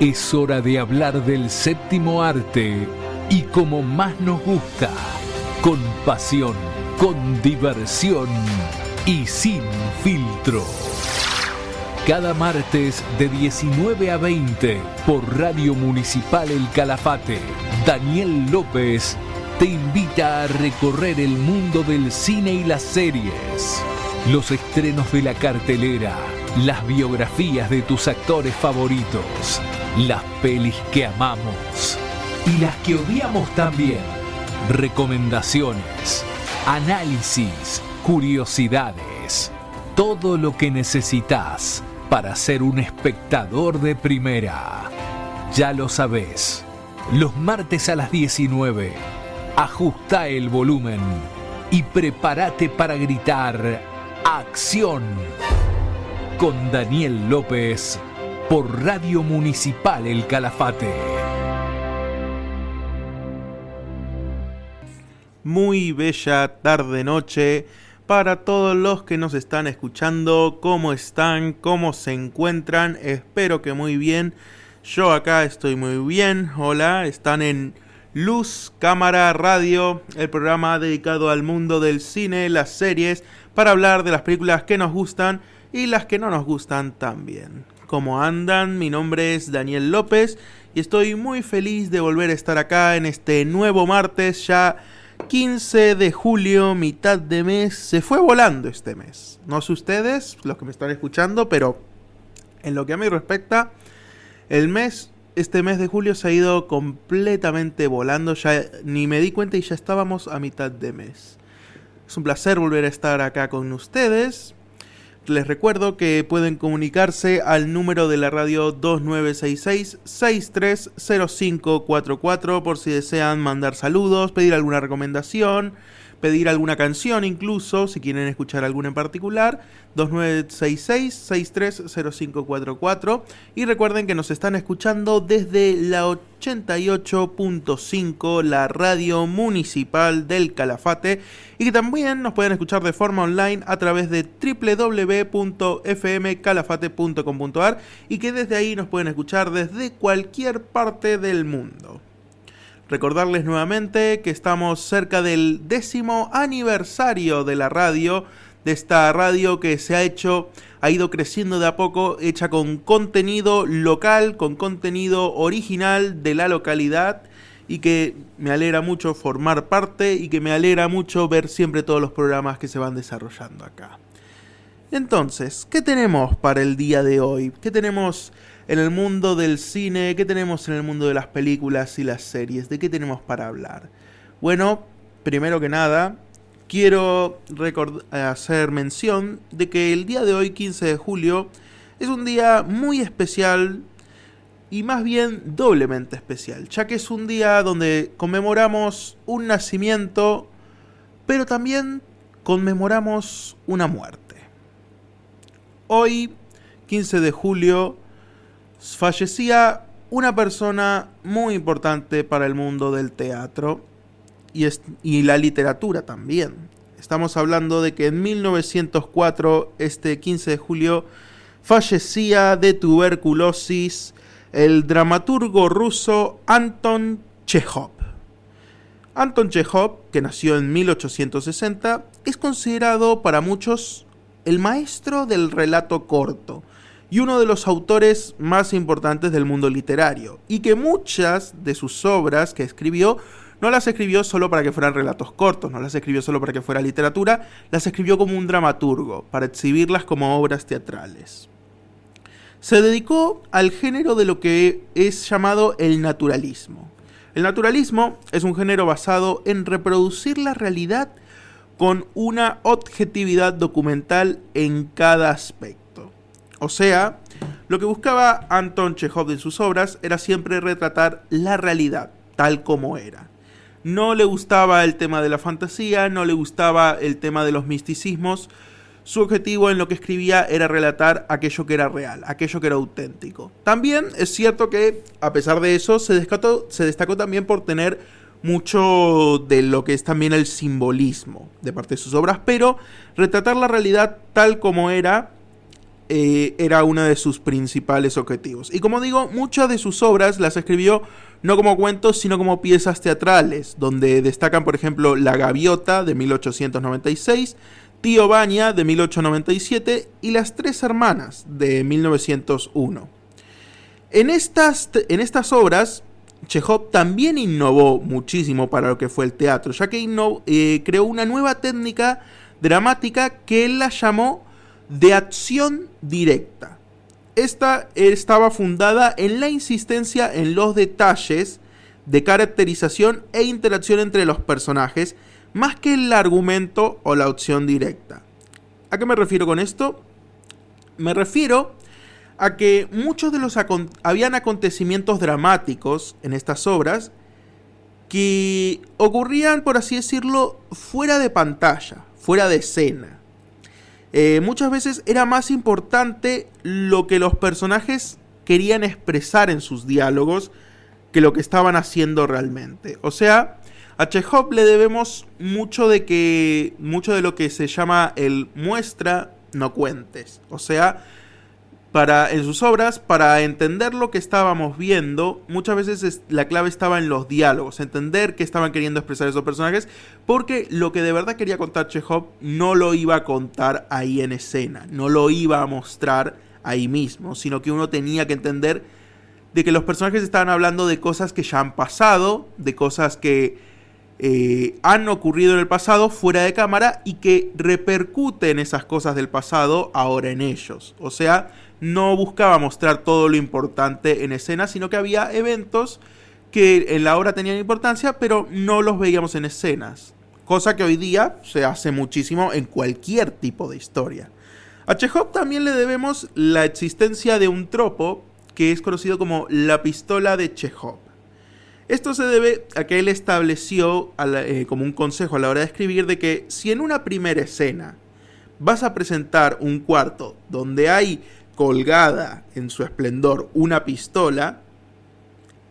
Es hora de hablar del séptimo arte y como más nos gusta, con pasión, con diversión y sin filtro. Cada martes de 19 a 20 por Radio Municipal El Calafate, Daniel López te invita a recorrer el mundo del cine y las series, los estrenos de la cartelera, las biografías de tus actores favoritos, las pelis que amamos y las que odiamos también, recomendaciones, análisis, curiosidades, todo lo que necesitas para ser un espectador de primera. Ya lo sabés, los martes a las 19, ajusta el volumen y prepárate para gritar ¡Acción! Con Daniel López por Radio Municipal El Calafate. Muy bella tarde-noche para todos los que nos están escuchando. ¿Cómo están? ¿Cómo se encuentran? Espero que muy bien. Yo acá estoy muy bien. Hola, están en Luz, Cámara, Radio, el programa dedicado al mundo del cine, las series, para hablar de las películas que nos gustan y las que no nos gustan también. ¿Cómo andan? Mi nombre es Daniel López y estoy muy feliz de volver a estar acá en este nuevo martes, ya 15 de julio, mitad de mes. Se fue volando este mes. No sé ustedes, los que me están escuchando, pero en lo que a mí respecta, este mes de julio se ha ido completamente volando. Ya ni me di cuenta y ya estábamos a mitad de mes. Es un placer volver a estar acá con ustedes. Les recuerdo que pueden comunicarse al número de la radio 2966-630544 por si desean mandar saludos, pedir alguna recomendación, pedir alguna canción incluso, si quieren escuchar alguna en particular, 2966-630544. Y recuerden que nos están escuchando desde la 88.5, la radio municipal del Calafate, y que también nos pueden escuchar de forma online a través de www.fmcalafate.com.ar y que desde ahí nos pueden escuchar desde cualquier parte del mundo. Recordarles nuevamente que estamos cerca del 10º aniversario de la radio, de esta radio que ha ido creciendo de a poco, hecha con contenido local, con contenido original de la localidad, y que me alegra mucho formar parte y que me alegra mucho ver siempre todos los programas que se van desarrollando acá. Entonces, ¿qué tenemos para el día de hoy? ¿Qué tenemos en el mundo del cine? ¿Qué tenemos en el mundo de las películas y las series? ¿De qué tenemos para hablar? Bueno, primero que nada, quiero hacer mención de que el día de hoy, 15 de julio, es un día muy especial y más bien doblemente especial, ya que es un día donde conmemoramos un nacimiento, pero también conmemoramos una muerte. Hoy, 15 de julio, fallecía una persona muy importante para el mundo del teatro y la literatura también. Estamos hablando de que en 1904, este 15 de julio, fallecía de tuberculosis el dramaturgo ruso Anton Chejov. Anton Chejov, que nació en 1860, es considerado para muchos el maestro del relato corto y uno de los autores más importantes del mundo literario, y que muchas de sus obras que escribió no las escribió solo para que fueran relatos cortos, no las escribió solo para que fuera literatura, las escribió como un dramaturgo, para exhibirlas como obras teatrales. Se dedicó al género de lo que es llamado el naturalismo. El naturalismo es un género basado en reproducir la realidad con una objetividad documental en cada aspecto. O sea, lo que buscaba Anton Chejov en sus obras era siempre retratar la realidad tal como era. No le gustaba el tema de la fantasía, no le gustaba el tema de los misticismos. Su objetivo en lo que escribía era relatar aquello que era real, aquello que era auténtico. También es cierto que, a pesar de eso, se destacó también por tener mucho de lo que es también el simbolismo de parte de sus obras, pero retratar la realidad tal como era era uno de sus principales objetivos. Y como digo, muchas de sus obras las escribió no como cuentos, sino como piezas teatrales, donde destacan, por ejemplo, La Gaviota, de 1896, Tío Vania, de 1897, y Las Tres Hermanas, de 1901. En estas obras, Chejov también innovó muchísimo para lo que fue el teatro, ya que creó una nueva técnica dramática que él la llamó de acción directa. Esta estaba fundada en la insistencia en los detalles de caracterización e interacción entre los personajes, más que el argumento o la acción directa. ¿A qué me refiero con esto? Me refiero a que muchos de los habían acontecimientos dramáticos en estas obras que ocurrían, por así decirlo, fuera de pantalla, fuera de escena. Muchas veces era más importante lo que los personajes querían expresar en sus diálogos que lo que estaban haciendo realmente. O sea, a Chejov le debemos mucho de lo que se llama el muestra, no cuentes. O sea, en sus obras, para entender lo que estábamos viendo, muchas veces la clave estaba en los diálogos, entender qué estaban queriendo expresar esos personajes, porque lo que de verdad quería contar Chejov no lo iba a contar ahí en escena, no lo iba a mostrar ahí mismo, sino que uno tenía que entender de que los personajes estaban hablando de cosas que ya han pasado, de cosas que han ocurrido en el pasado fuera de cámara y que repercuten esas cosas del pasado ahora en ellos. O sea, no buscaba mostrar todo lo importante en escena, sino que había eventos que en la obra tenían importancia, pero no los veíamos en escenas. Cosa que hoy día se hace muchísimo en cualquier tipo de historia. A Chejov también le debemos la existencia de un tropo que es conocido como la pistola de Chejov. Esto se debe a que él estableció como un consejo a la hora de escribir de que si en una primera escena vas a presentar un cuarto donde hay colgada en su esplendor una pistola,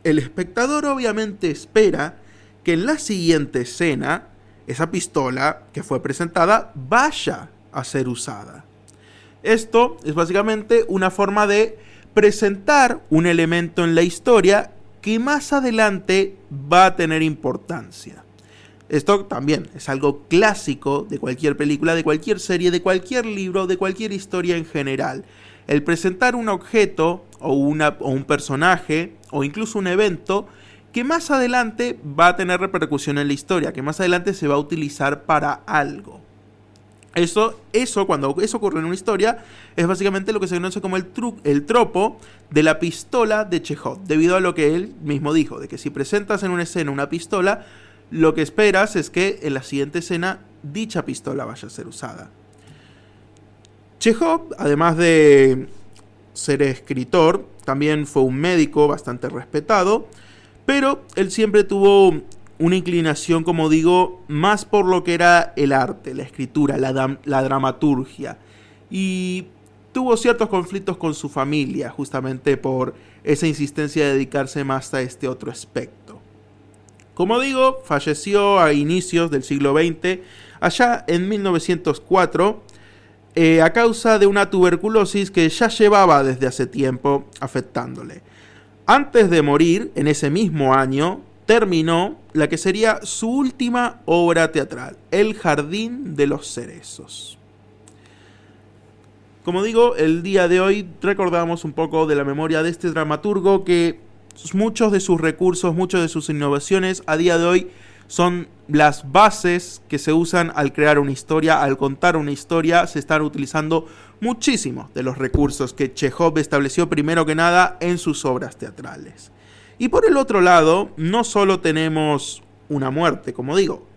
el espectador obviamente espera que en la siguiente escena esa pistola que fue presentada vaya a ser usada. Esto es básicamente una forma de presentar un elemento en la historia que más adelante va a tener importancia. Esto también es algo clásico de cualquier película, de cualquier serie, de cualquier libro, de cualquier historia en general. El presentar un objeto o un personaje o incluso un evento que más adelante va a tener repercusión en la historia, que más adelante se va a utilizar para algo. Cuando eso ocurre en una historia, es básicamente lo que se conoce como el tropo de la pistola de Chejov, debido a lo que él mismo dijo, de que si presentas en una escena una pistola, lo que esperas es que en la siguiente escena dicha pistola vaya a ser usada. Chejov, además de ser escritor, también fue un médico bastante respetado, pero él siempre tuvo una inclinación, como digo, más por lo que era el arte, la escritura, la dramaturgia. Y tuvo ciertos conflictos con su familia, justamente por esa insistencia de dedicarse más a este otro aspecto. Como digo, falleció a inicios del siglo XX, allá en 1904, a causa de una tuberculosis que ya llevaba desde hace tiempo afectándole. Antes de morir, en ese mismo año, terminó la que sería su última obra teatral, El Jardín de los Cerezos. Como digo, el día de hoy recordamos un poco de la memoria de este dramaturgo que muchos de sus recursos, muchas de sus innovaciones a día de hoy son las bases que se usan al crear una historia, al contar una historia. Se están utilizando muchísimos de los recursos que Chejov estableció primero que nada en sus obras teatrales. Y por el otro lado, no solo tenemos una muerte, como digo,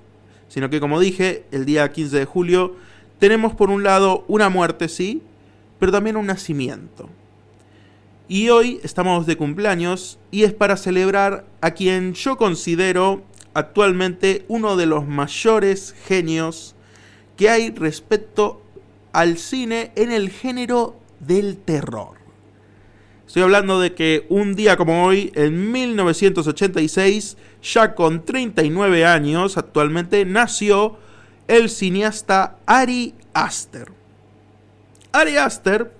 sino que, como dije, el día 15 de julio tenemos por un lado una muerte, sí, pero también un nacimiento. Y hoy estamos de cumpleaños y es para celebrar a quien yo considero actualmente uno de los mayores genios que hay respecto al cine en el género del terror. Estoy hablando de que un día como hoy, en 1986, ya con 39 años actualmente, nació el cineasta Ari Aster. Ari Aster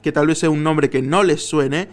que tal vez sea un nombre que no les suene,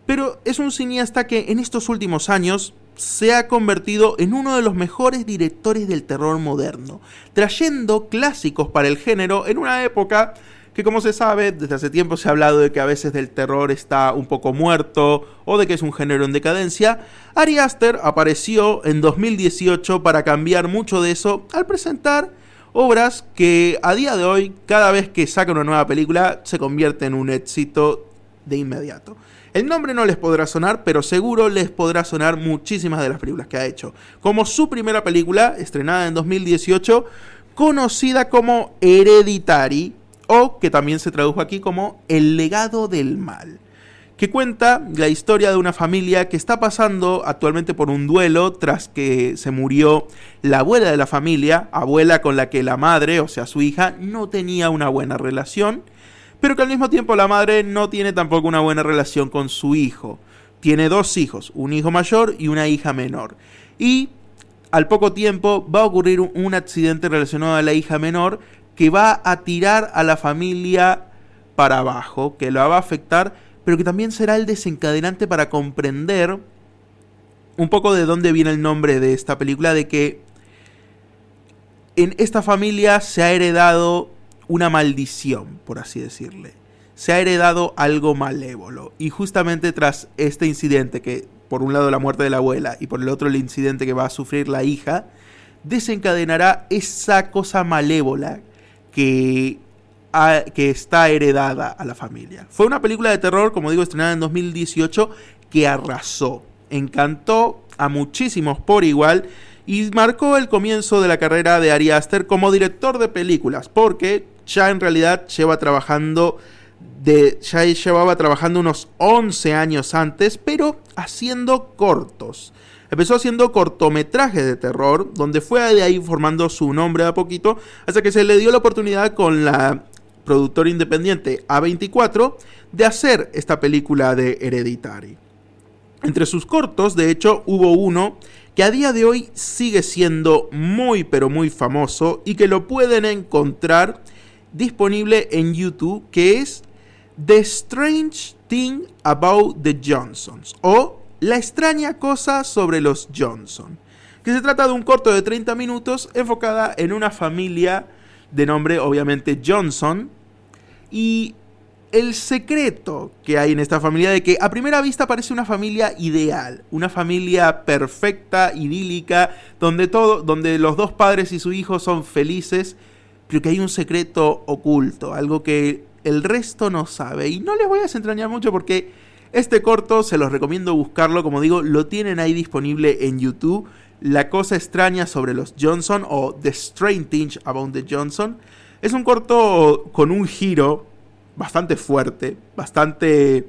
pero es un cineasta que en estos últimos años se ha convertido en uno de los mejores directores del terror moderno, trayendo clásicos para el género en una época que, como se sabe, desde hace tiempo se ha hablado de que a veces el terror está un poco muerto o de que es un género en decadencia. Ari Aster apareció en 2018 para cambiar mucho de eso al presentar obras que a día de hoy, cada vez que saca una nueva película, se convierte en un éxito de inmediato. El nombre no les podrá sonar, pero seguro les podrá sonar muchísimas de las películas que ha hecho. Como su primera película, estrenada en 2018, conocida como Hereditary, o que también se tradujo aquí como El legado del mal, que cuenta la historia de una familia que está pasando actualmente por un duelo tras que se murió la abuela de la familia, abuela con la que la madre, o sea su hija, no tenía una buena relación, pero que al mismo tiempo la madre no tiene tampoco una buena relación con su hijo. Tiene 2 hijos, un hijo mayor y una hija menor. Y al poco tiempo va a ocurrir un accidente relacionado a la hija menor que va a tirar a la familia para abajo, que la va a afectar, pero que también será el desencadenante para comprender un poco de dónde viene el nombre de esta película, de que en esta familia se ha heredado una maldición, por así decirle. Se ha heredado algo malévolo. Y justamente tras este incidente, que por un lado la muerte de la abuela y por el otro el incidente que va a sufrir la hija, desencadenará esa cosa malévola que está heredada a la familia. Fue una película de terror, como digo, estrenada en 2018, que arrasó. Encantó a muchísimos por igual y marcó el comienzo de la carrera de Ari Aster como director de películas, porque ya en realidad llevaba trabajando unos 11 años antes, pero haciendo cortos. Empezó haciendo cortometrajes de terror, donde fue de ahí formando su nombre a poquito, hasta que se le dio la oportunidad con la productora independiente A24 de hacer esta película de Hereditary. Entre sus cortos, de hecho, hubo uno que a día de hoy sigue siendo muy pero muy famoso y que lo pueden encontrar disponible en YouTube, que es The Strange Thing About the Johnsons, o La extraña cosa sobre los Johnson, que se trata de un corto de 30 minutos enfocada en una familia de nombre obviamente Johnson, y el secreto que hay en esta familia, de que a primera vista parece una familia ideal, una familia perfecta, idílica, donde los 2 padres y su hijo son felices, pero que hay un secreto oculto, algo que el resto no sabe. Y no les voy a desentrañar mucho porque este corto se los recomiendo buscarlo, como digo, lo tienen ahí disponible en YouTube. La cosa extraña sobre los Johnson, o The Strange Thing About the Johnson. Es un corto con un giro bastante fuerte, bastante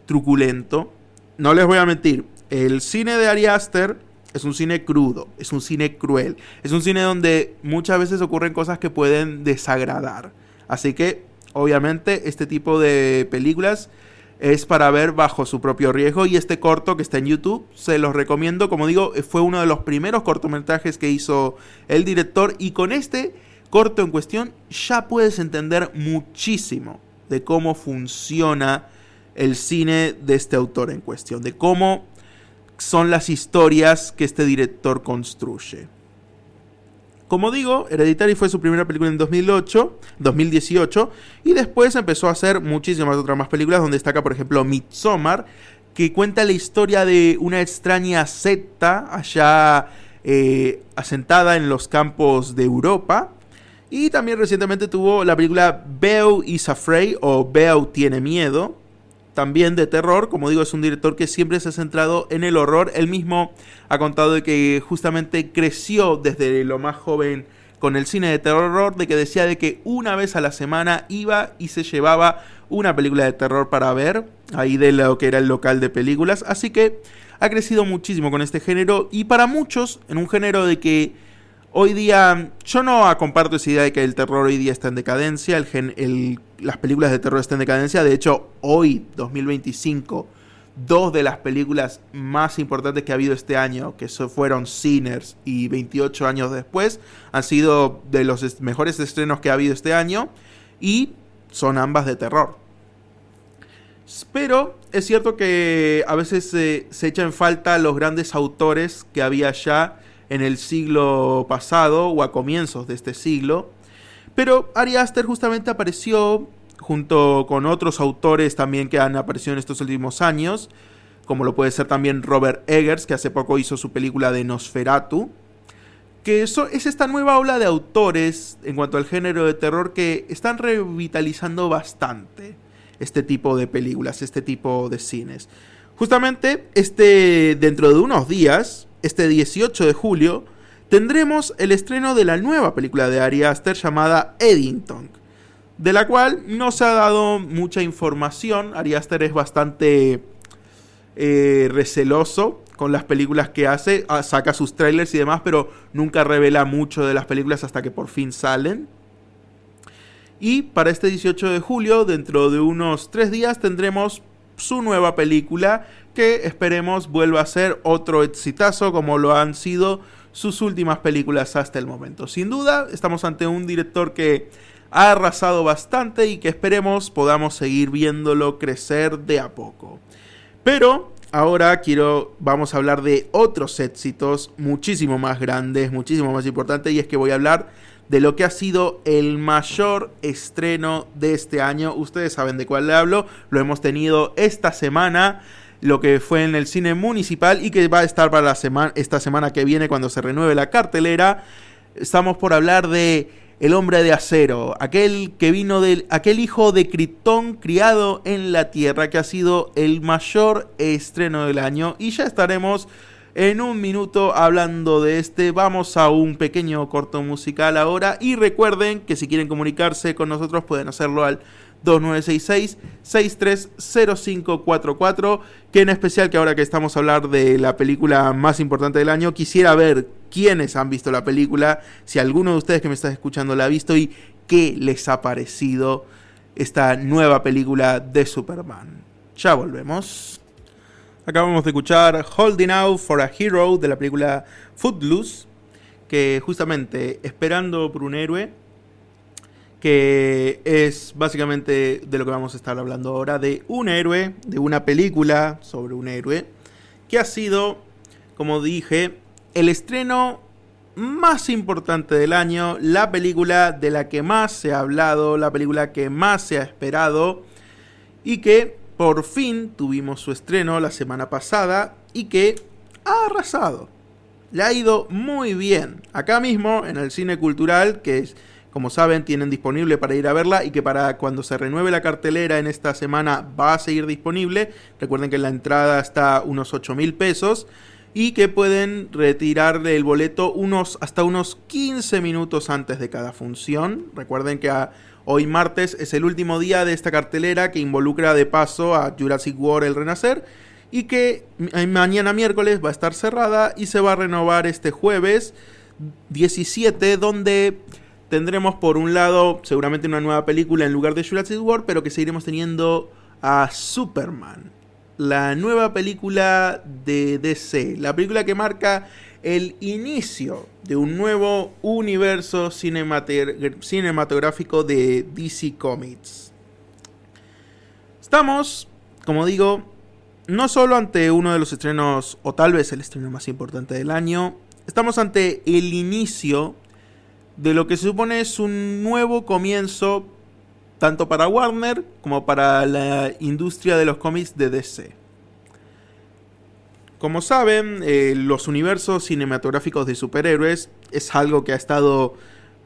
truculento. No les voy a mentir, el cine de Ari Aster es un cine crudo, es un cine cruel, es un cine donde muchas veces ocurren cosas que pueden desagradar. Así que, obviamente, este tipo de películas es para ver bajo su propio riesgo, y este corto que está en YouTube se los recomiendo. Como digo, fue uno de los primeros cortometrajes que hizo el director, y con este corto en cuestión ya puedes entender muchísimo de cómo funciona el cine de este autor en cuestión, de cómo son las historias que este director construye. Como digo, Hereditary fue su primera película en 2018, y después empezó a hacer muchísimas otras más películas, donde destaca, por ejemplo, Midsommar, que cuenta la historia de una extraña secta allá asentada en los campos de Europa. Y también recientemente tuvo la película Beau is Afraid, o Beau tiene miedo, también de terror. Como digo, es un director que siempre se ha centrado en el horror. Él mismo ha contado de que justamente creció desde lo más joven con el cine de terror, de que decía de que una vez a la semana iba y se llevaba una película de terror para ver, ahí de lo que era el local de películas. Así que ha crecido muchísimo con este género, y para muchos, en un género de que hoy día, yo no comparto esa idea de que el terror hoy día está en decadencia, las películas de terror están en decadencia. De hecho, hoy, 2025, 2 de las películas más importantes que ha habido este año, que fueron Sinners y 28 años después, han sido de los mejores estrenos que ha habido este año, y son ambas de terror. Pero es cierto que a veces se echa en falta los grandes autores que había ya en el siglo pasado o a comienzos de este siglo. Pero Ari Aster justamente apareció junto con otros autores también que han aparecido en estos últimos años, como lo puede ser también Robert Eggers, que hace poco hizo su película de Nosferatu, que es esta nueva ola de autores en cuanto al género de terror que están revitalizando bastante este tipo de películas, este tipo de cines. Justamente dentro de unos días, este 18 de julio, tendremos el estreno de la nueva película de Ari Aster llamada Eddington, de la cual no se ha dado mucha información. Ari Aster es bastante receloso con las películas que hace, saca sus trailers y demás, pero nunca revela mucho de las películas hasta que por fin salen. Y para este 18 de julio, dentro de unos 3 días, tendremos su nueva película, que esperemos vuelva a ser otro exitazo como lo han sido sus últimas películas hasta el momento. Sin duda, estamos ante un director que ha arrasado bastante y que esperemos podamos seguir viéndolo crecer de a poco. Pero ahora vamos a hablar de otros éxitos muchísimo más grandes, muchísimo más importantes, y es que voy a hablar de lo que ha sido el mayor estreno de este año. Ustedes saben de cuál le hablo, lo hemos tenido esta semana, lo que fue en el cine municipal y que va a estar para esta semana que viene cuando se renueve la cartelera. Estamos por hablar de El Hombre de Acero, aquel hijo de Krypton criado en la Tierra, que ha sido el mayor estreno del año, y ya estaremos en un minuto hablando de este. Vamos a un pequeño corto musical ahora, y recuerden que si quieren comunicarse con nosotros pueden hacerlo al 2966-630544, que en especial que ahora que estamos a hablar de la película más importante del año, quisiera ver quiénes han visto la película, si alguno de ustedes que me está escuchando la ha visto y qué les ha parecido esta nueva película de Superman. Ya volvemos. Acabamos de escuchar Holding Out for a Hero de la película Footloose, que justamente esperando por un héroe, que es básicamente de lo que vamos a estar hablando ahora, de un héroe, de una película sobre un héroe, que ha sido, como dije, el estreno más importante del año, la película de la que más se ha hablado, la película que más se ha esperado, y que por fin tuvimos su estreno la semana pasada y que ha arrasado. Le ha ido muy bien. Acá mismo, en el Cine Cultural, que es, como saben, tienen disponible para ir a verla y que para cuando se renueve la cartelera en esta semana va a seguir disponible. Recuerden que la entrada está unos 8,000 pesos y que pueden retirar el boleto hasta unos 15 minutos antes de cada función. Recuerden que hoy martes es el último día de esta cartelera que involucra de paso a Jurassic World El Renacer, y que mañana miércoles va a estar cerrada y se va a renovar este jueves 17, donde tendremos por un lado seguramente una nueva película en lugar de Jurassic World, pero que seguiremos teniendo a Superman, la nueva película de DC, la película que marca el inicio de un nuevo universo cinematográfico de DC Comics. Estamos, como digo, no solo ante uno de los estrenos, o tal vez el estreno más importante del año, estamos ante el inicio de lo que se supone es un nuevo comienzo, tanto para Warner como para la industria de los cómics de DC. Como saben, los universos cinematográficos de superhéroes es algo que ha estado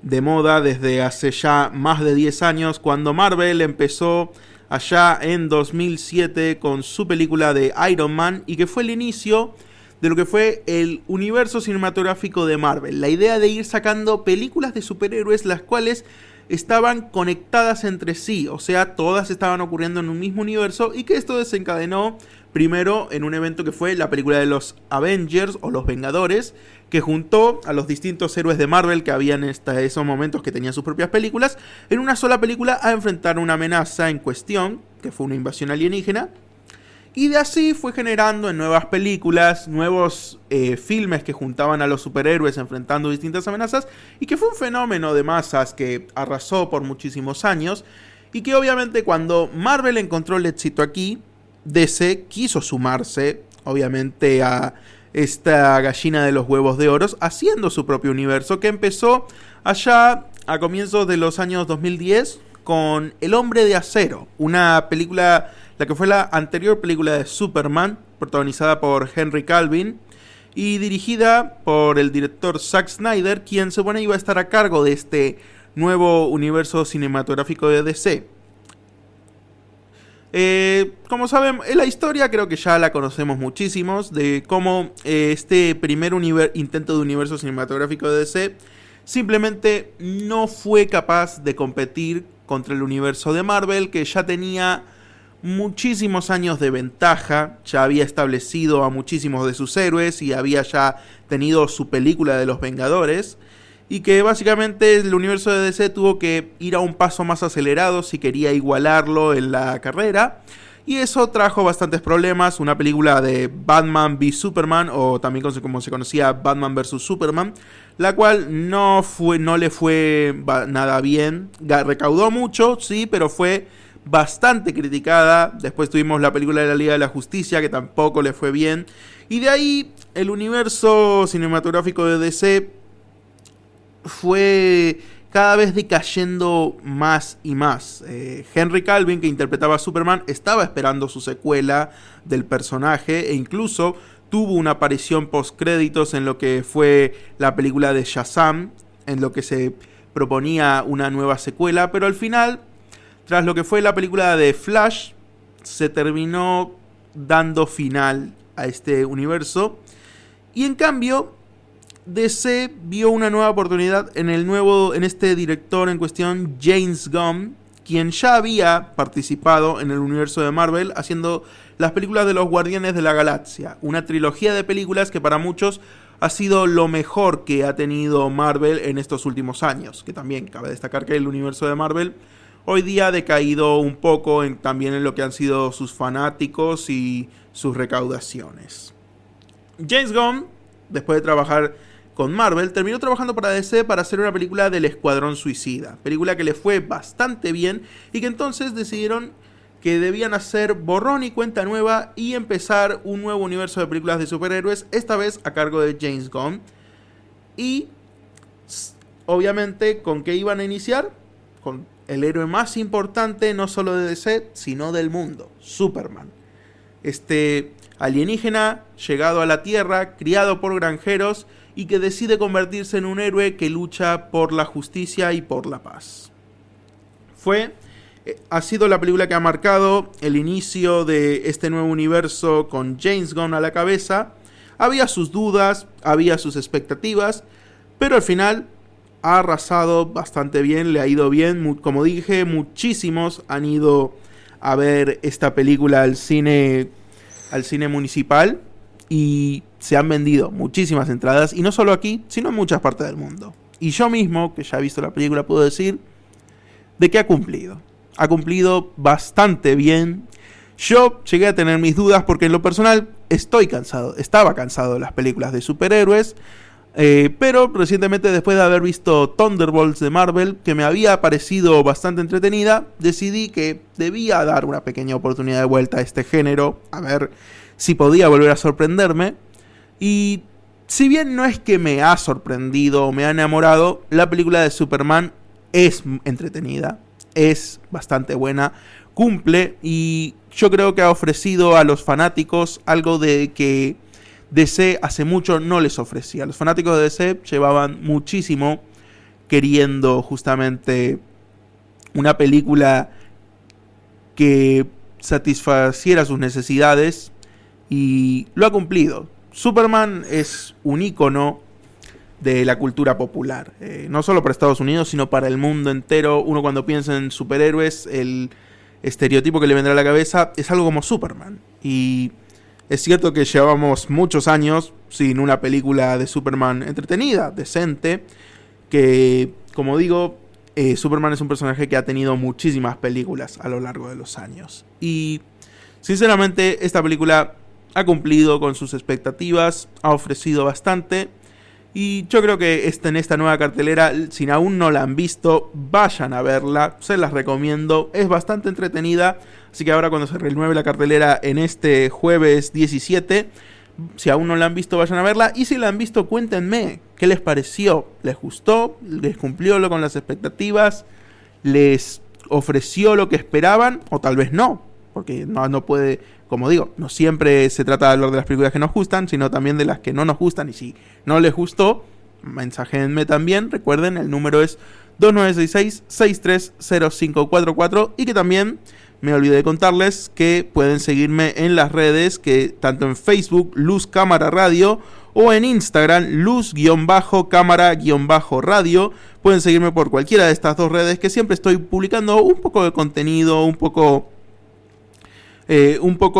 de moda desde hace ya más de 10 años, cuando Marvel empezó allá en 2007 con su película de Iron Man, y que fue el inicio de lo que fue el universo cinematográfico de Marvel. La idea de ir sacando películas de superhéroes las cuales estaban conectadas entre sí, o sea, todas estaban ocurriendo en un mismo universo, y que esto desencadenó primero en un evento que fue la película de los Avengers o los Vengadores, que juntó a los distintos héroes de Marvel que habían hasta esos momentos, que tenían sus propias películas, en una sola película a enfrentar una amenaza en cuestión, que fue una invasión alienígena. Y de así fue generando en nuevas películas, nuevos filmes que juntaban a los superhéroes enfrentando distintas amenazas, y que fue un fenómeno de masas que arrasó por muchísimos años, Y que obviamente cuando Marvel encontró el éxito aquí, DC quiso sumarse, obviamente, a esta gallina de los huevos de oro, haciendo su propio universo, que empezó allá a comienzos de los años 2010 con El Hombre de Acero, una película, la que fue la anterior película de Superman, protagonizada por Henry Cavill y dirigida por el director Zack Snyder, quien se supone iba a estar a cargo de este nuevo universo cinematográfico de DC. Como saben, la historia creo que ya la conocemos muchísimos, de cómo este primer intento de universo cinematográfico de DC simplemente no fue capaz de competir contra el universo de Marvel, que ya tenía muchísimos años de ventaja, ya había establecido a muchísimos de sus héroes y había ya tenido su película de los Vengadores, y que básicamente el universo de DC tuvo que ir a un paso más acelerado si quería igualarlo en la carrera, y eso trajo bastantes problemas. Una película de Batman v Superman, o también como se conocía Batman vs Superman, la cual no le fue nada bien. Recaudó mucho, sí, pero fue bastante criticada. Después tuvimos la película de la Liga de la Justicia, que tampoco le fue bien, y de ahí el universo cinematográfico de DC fue cada vez decayendo más y más. Henry Cavill, que interpretaba a Superman, estaba esperando su secuela del personaje, e incluso tuvo una aparición post-créditos en lo que fue la película de Shazam, en lo que se proponía una nueva secuela, pero al final, tras lo que fue la película de Flash, se terminó dando final a este universo, y en cambio DC vio una nueva oportunidad en este director en cuestión, James Gunn, quien ya había participado en el universo de Marvel haciendo las películas de los Guardianes de la Galaxia, una trilogía de películas que para muchos ha sido lo mejor que ha tenido Marvel en estos últimos años, que también cabe destacar que el universo de Marvel hoy día ha decaído un poco también en lo que han sido sus fanáticos y sus recaudaciones. James Gunn, después de trabajar con Marvel, terminó trabajando para DC para hacer una película del Escuadrón Suicida, película que le fue bastante bien, y que entonces decidieron que debían hacer borrón y cuenta nueva y empezar un nuevo universo de películas de superhéroes, esta vez a cargo de James Gunn. Y obviamente, ¿con qué iban a iniciar? Con el héroe más importante no solo de DC, sino del mundo, Superman. Este alienígena llegado a la Tierra, criado por granjeros, y que decide convertirse en un héroe que lucha por la justicia y por la paz. Ha sido la película que ha marcado el inicio de este nuevo universo con James Gunn a la cabeza. Había sus dudas, había sus expectativas, pero al final ha arrasado bastante bien, le ha ido bien. Como dije, muchísimos han ido a ver esta película al cine municipal, y se han vendido muchísimas entradas, y no solo aquí, sino en muchas partes del mundo. Y yo mismo, que ya he visto la película, puedo decir de que ha cumplido. Ha cumplido bastante bien. Yo llegué a tener mis dudas porque en lo personal estaba cansado de las películas de superhéroes, pero recientemente, después de haber visto Thunderbolts de Marvel, que me había parecido bastante entretenida, decidí que debía dar una pequeña oportunidad de vuelta a este género, a ver si podía volver a sorprenderme. Y si bien no es que me ha sorprendido o me ha enamorado, la película de Superman es entretenida, es bastante buena, cumple, y yo creo que ha ofrecido a los fanáticos algo de que DC hace mucho no les ofrecía. Los fanáticos de DC llevaban muchísimo queriendo justamente una película que satisfaciera sus necesidades, y lo ha cumplido. Superman es un ícono de la cultura popular, no solo para Estados Unidos, sino para el mundo entero. Uno, cuando piensa en superhéroes, el estereotipo que le vendrá a la cabeza es algo como Superman. Y es cierto que llevamos muchos años sin una película de Superman entretenida, decente, que, como digo, Superman es un personaje que ha tenido muchísimas películas a lo largo de los años. Y sinceramente, esta película ha cumplido con sus expectativas, ha ofrecido bastante, Y yo creo que en esta nueva cartelera, si aún no la han visto, vayan a verla, se las recomiendo, es bastante entretenida, así que ahora cuando se renueve la cartelera en este jueves 17, si aún no la han visto, vayan a verla, y si la han visto, cuéntenme qué les pareció, les gustó, les cumplió con las expectativas, les ofreció lo que esperaban, o tal vez no, porque no puede, como digo, no siempre se trata de hablar de las películas que nos gustan, sino también de las que no nos gustan, y si no les gustó, mensajenme también, recuerden, el número es 2966-630544, y que también me olvidé de contarles que pueden seguirme en las redes, que tanto en Facebook, Luz Cámara Radio, o en Instagram, Luz-Cámara-Radio. Pueden seguirme por cualquiera de estas dos redes, que siempre estoy publicando un poco de contenido, un poco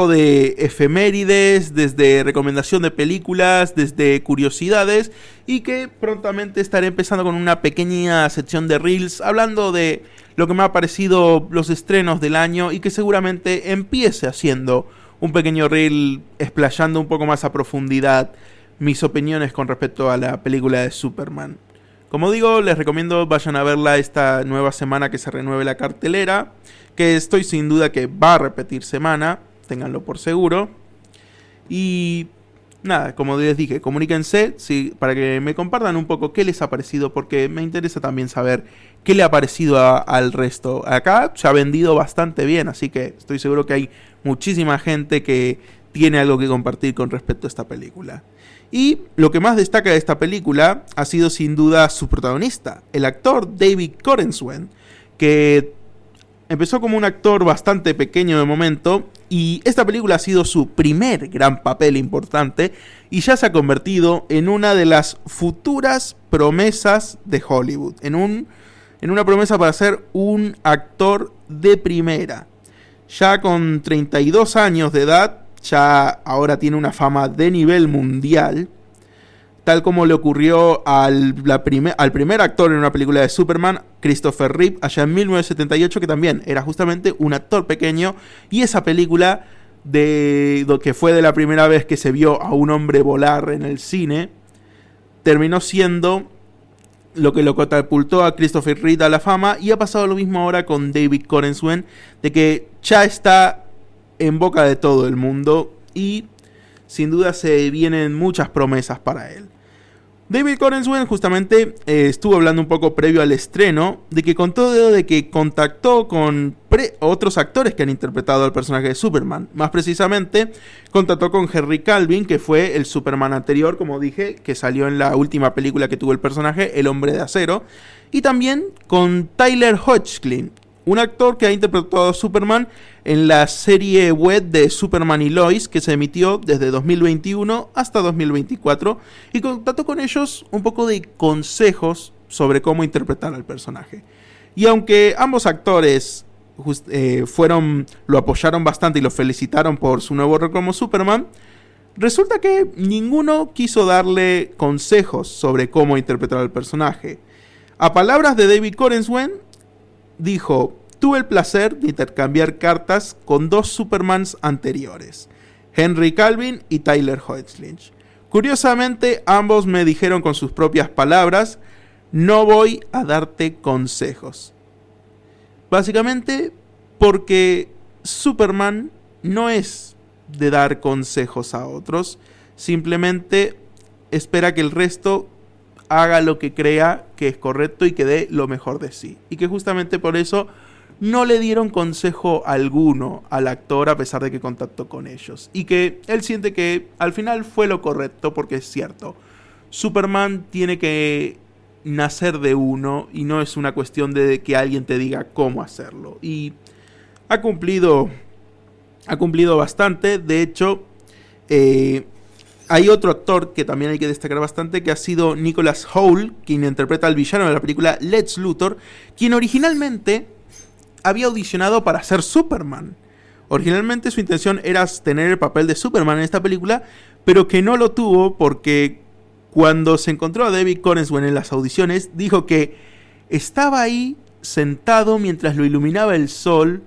de efemérides, desde recomendación de películas, desde curiosidades, y que prontamente estaré empezando con una pequeña sección de Reels hablando de lo que me ha parecido los estrenos del año, y que seguramente empiece haciendo un pequeño Reel explayando un poco más a profundidad mis opiniones con respecto a la película de Superman. Como digo, les recomiendo vayan a verla esta nueva semana que se renueve la cartelera, que estoy sin duda que va a repetir semana, ténganlo por seguro. Y nada, como les dije, comuníquense para que me compartan un poco qué les ha parecido, porque me interesa también saber qué le ha parecido al resto. Acá se ha vendido bastante bien, así que estoy seguro que hay muchísima gente que tiene algo que compartir con respecto a esta película. Y lo que más destaca de esta película ha sido sin duda su protagonista, el actor David Corenswet, que empezó como un actor bastante pequeño de momento, y esta película ha sido su primer gran papel importante, y ya se ha convertido en una de las futuras promesas de Hollywood, en una promesa para ser un actor de primera. Ya con 32 años de edad, ya ahora tiene una fama de nivel mundial, tal como le ocurrió al primer actor en una película de Superman, Christopher Reeve, allá en 1978, que también era justamente un actor pequeño, y esa película, que fue de la primera vez que se vio a un hombre volar en el cine, terminó siendo lo que lo catapultó a Christopher Reeve a la fama, y ha pasado lo mismo ahora con David Corenswet, de que ya está en boca de todo el mundo, y sin duda se vienen muchas promesas para él. David Corenswet justamente estuvo hablando un poco previo al estreno de que contó de que contactó con otros actores que han interpretado al personaje de Superman. Más precisamente, contactó con Henry Cavill, que fue el Superman anterior, como dije, que salió en la última película que tuvo el personaje, El Hombre de Acero. Y también con Tyler Hoechlin, un actor que ha interpretado a Superman en la serie web de Superman y Lois, que se emitió desde 2021 hasta 2024, y contactó con ellos un poco de consejos sobre cómo interpretar al personaje. Y aunque ambos actores lo apoyaron bastante y lo felicitaron por su nuevo rol como Superman, resulta que ninguno quiso darle consejos sobre cómo interpretar al personaje. A palabras de David Corenswet, dijo: tuve el placer de intercambiar cartas con dos Supermans anteriores, Henry Cavill y Tyler Hoechlin. Curiosamente, ambos me dijeron con sus propias palabras: no voy a darte consejos. Básicamente porque Superman no es de dar consejos a otros, simplemente espera que el resto haga lo que crea que es correcto y que dé lo mejor de sí. Y que justamente por eso no le dieron consejo alguno al actor, a pesar de que contactó con ellos. Y que él siente que al final fue lo correcto, porque es cierto, Superman tiene que nacer de uno y no es una cuestión de que alguien te diga cómo hacerlo. Y ha cumplido bastante. De hecho, hay otro actor que también hay que destacar bastante, que ha sido Nicholas Hoult, quien interpreta al villano de la película Lex Luthor, quien originalmente había audicionado para ser Superman. Originalmente su intención era tener el papel de Superman en esta película, pero que no lo tuvo porque cuando se encontró a David Corenswet en las audiciones, dijo que estaba ahí sentado mientras lo iluminaba el sol,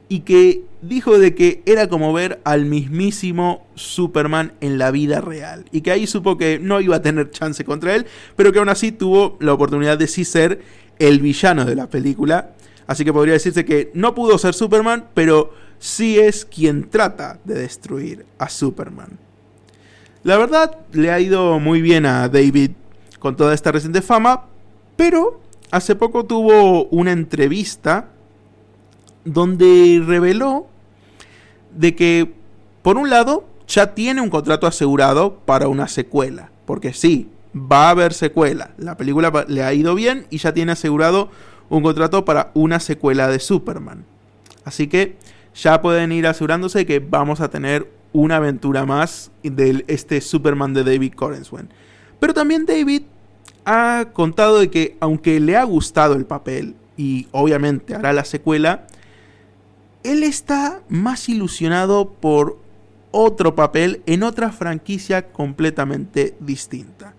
y que dijo de que era como ver al mismísimo Superman en la vida real, y que ahí supo que no iba a tener chance contra él, pero que aún así tuvo la oportunidad de sí ser el villano de la película. Así que podría decirse que no pudo ser Superman, pero sí es quien trata de destruir a Superman. La verdad, le ha ido muy bien a David con toda esta reciente fama, pero hace poco tuvo una entrevista donde reveló de que, por un lado, ya tiene un contrato asegurado para una secuela, porque sí, va a haber secuela. La película le ha ido bien y ya tiene asegurado un contrato para una secuela de Superman. Así que ya pueden ir asegurándose de que vamos a tener una aventura más de este Superman de David Corenswet. Pero también David ha contado de que, aunque le ha gustado el papel y obviamente hará la secuela, él está más ilusionado por otro papel en otra franquicia completamente distinta.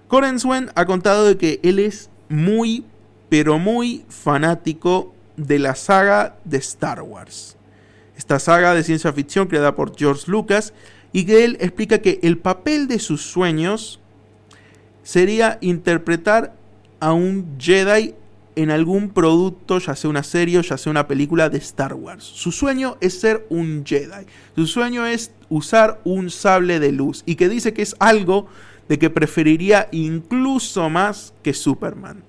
Corenswet ha contado de que él es muy, pero muy fanático de la saga de Star Wars. Esta saga de ciencia ficción creada por George Lucas, y que él explica que el papel de sus sueños sería interpretar a un Jedi en algún producto, ya sea una serie o ya sea una película de Star Wars. Su sueño es ser un Jedi. Su sueño es usar un sable de luz, y que dice que es algo de que preferiría incluso más que Superman.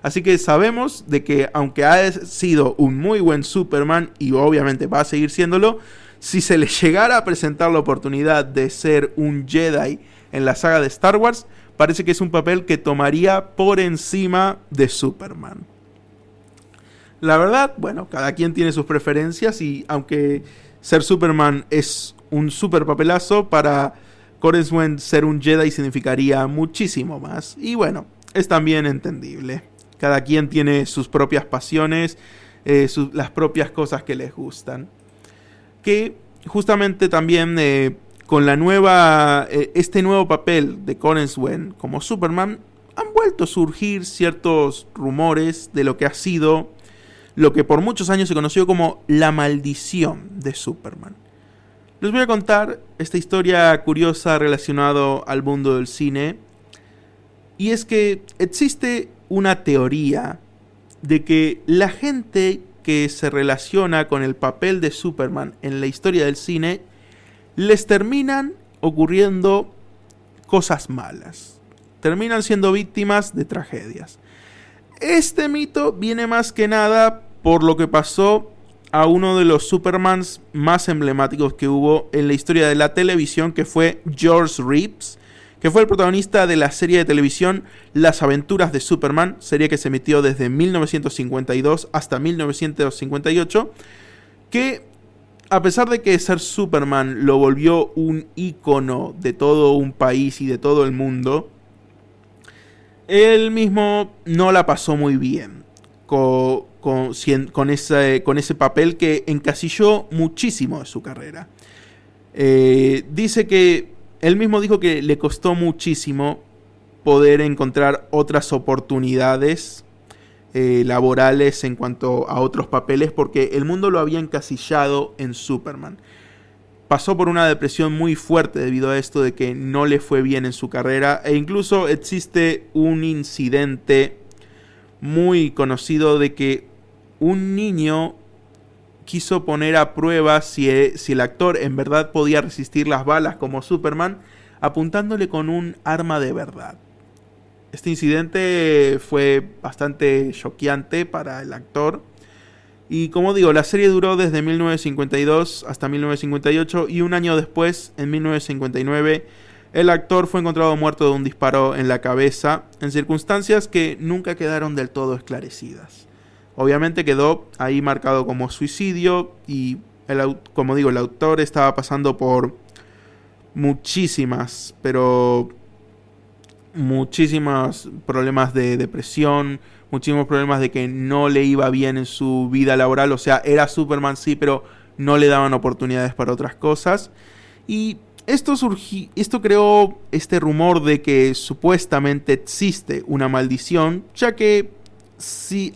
Así que sabemos de que, aunque ha sido un muy buen Superman, y obviamente va a seguir siéndolo, si se le llegara a presentar la oportunidad de ser un Jedi en la saga de Star Wars, parece que es un papel que tomaría por encima de Superman. La verdad, bueno, cada quien tiene sus preferencias, y aunque ser Superman es un super papelazo, para Corenswet ser un Jedi significaría muchísimo más. Y bueno, es también entendible. Cada quien tiene sus propias pasiones, las propias cosas que les gustan. Que justamente también con este nuevo papel de Corenswet como Superman, han vuelto a surgir ciertos rumores de lo que ha sido lo que por muchos años se conoció como la maldición de Superman. Les voy a contar esta historia curiosa relacionada al mundo del cine. Y es que existe una teoría de que la gente que se relaciona con el papel de Superman en la historia del cine, les terminan ocurriendo cosas malas. Terminan siendo víctimas de tragedias. Este mito viene más que nada por lo que pasó a uno de los Supermans más emblemáticos que hubo en la historia de la televisión, que fue George Reeves, que fue el protagonista de la serie de televisión Las Aventuras de Superman, serie que se emitió desde 1952 hasta 1958, que, a pesar de que ser Superman lo volvió un ícono de todo un país y de todo el mundo, él mismo no la pasó muy bien con ese papel que encasilló muchísimo de su carrera. Dice que él mismo dijo que le costó muchísimo poder encontrar otras oportunidades laborales en cuanto a otros papeles, porque el mundo lo había encasillado en Superman. Pasó por una depresión muy fuerte debido a esto de que no le fue bien en su carrera, e incluso existe un incidente muy conocido de que un niño quiso poner a prueba si el actor en verdad podía resistir las balas como Superman, apuntándole con un arma de verdad. Este incidente fue bastante choqueante para el actor. Y como digo, la serie duró desde 1952 hasta 1958, y un año después, en 1959, el actor fue encontrado muerto de un disparo en la cabeza, en circunstancias que nunca quedaron del todo esclarecidas. Obviamente quedó ahí marcado como suicidio, y como digo, el autor estaba pasando por muchísimos problemas de depresión, muchísimos problemas de que no le iba bien en su vida laboral. O sea, era Superman sí, pero no le daban oportunidades para otras cosas. Y esto creó este rumor de que supuestamente existe una maldición, ya que si